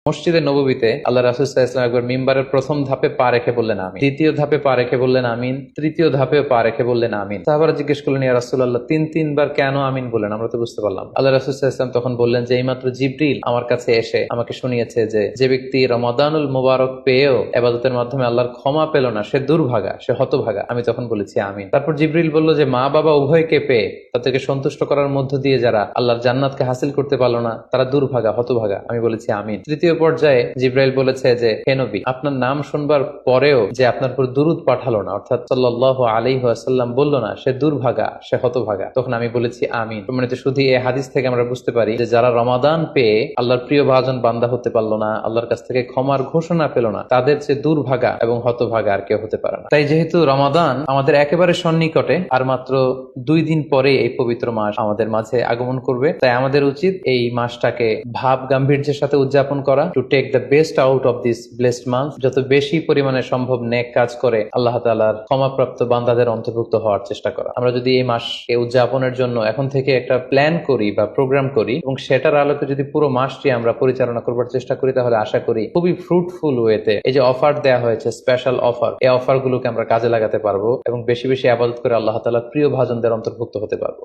মসজিদে নববীতে আল্লাহ রাসূল সাল্লাল্লাহু আলাইহি ওয়াসাল্লাম একবার মিম্বারের প্রথম ধাপে পা রেখে বললেন আমিন, দ্বিতীয় ধাপে পা রেখে বললেন আমিন, তৃতীয় ধাপেও পা রেখে বললেন আমিন। সাহাবারা জিজ্ঞেস করলেন, ইয়া রাসূলুল্লাহ, তিনবার কেন আমিন বললেন? আমরা তো বুঝতে পারলাম। আল্লাহ রাসূল সাল্লাল্লাহু আলাইহি ওয়াসাল্লাম তখন বললেন যে এইমাত্র জিবরিল আমার কাছে এসে আমাকে শুনিয়েছে যে ব্যক্তি রমাদানুল মুবারক পেয়েও ইবাদতের মাধ্যমে আল্লাহর ক্ষমা পেল না, সে দুর্ভাগা, সে হতভাগা। আমি তখন বলেছি আমিন। তারপর জিবরিল বলল যে মা বাবা উভয়কে পেয়ে তাদেরকে সন্তুষ্ট করার মধ্য দিয়ে যারা আল্লাহর জান্নাতকে হাসিল করতে পারলো না, তারা দুর্ভাগা, হতভাগা। আমি বলেছি আমিন। তৃতীয় পর্যায়ে জিবরাইল বলেছে যে হে নবী, আপনার নাম শুনবার পরেও যে আপনার উপর দুরূদ পাঠালো না, অর্থাৎ সাল্লাল্লাহু আলাইহি ওয়াসাল্লাম বলল না, সে দুর্ভাগা, সে হতভাগা। তখন আমি বলেছি আমিন। মানে শুধু এই হাদিস থেকে আমরা বুঝতে পারি যে যারা রমাদান পেয়ে আল্লাহর প্রিয় ভাজন বান্দা হতে পারলো না, আল্লাহর কাছ থেকে ক্ষমার ঘোষণা পেল না, তাদের চেয়ে দুর্ভাগা এবং হতভাগা আর কেউ হতে পারে না। তাই যেহেতু রমাদান আমাদের একেবারে সন্নিকটে, আর মাত্র 2 দিন পরে এই পবিত্র মাস আমাদের মাঝে আগমন করবে, তাই আমাদের উচিত এই মাসটাকে ভাব গাম্ভীর্যের সাথে উদযাপন করা, to take the best out of this blessed month. যত বেশি পরিমাণে সম্ভব নেক কাজ করে আল্লাহ তাআলার ক্ষমাপ্রাপ্ত বান্দাদের অন্তর্ভুক্ত হওয়ার চেষ্টা করা। আমরা যদি এই মাসকে উদযাপনের জন্য এখন থেকে একটা প্ল্যান করি বা প্রোগ্রাম করি এবং সেটার আলোকে যদি পুরো মাসটি আমরা পরিচালনা করবার চেষ্টা করি, তাহলে আশা করি খুবই ফ্রুটফুল ওয়েতে এই যে অফার দেওয়া হয়েছে, স্পেশাল অফার, এই অফার গুলোকে আমরা কাজে লাগাতে পারবো এবং বেশি বেশি ইবাদত করে আল্লাহ তাআলার প্রিয় ভাজনদের অন্তর্ভুক্ত হতে পারবো।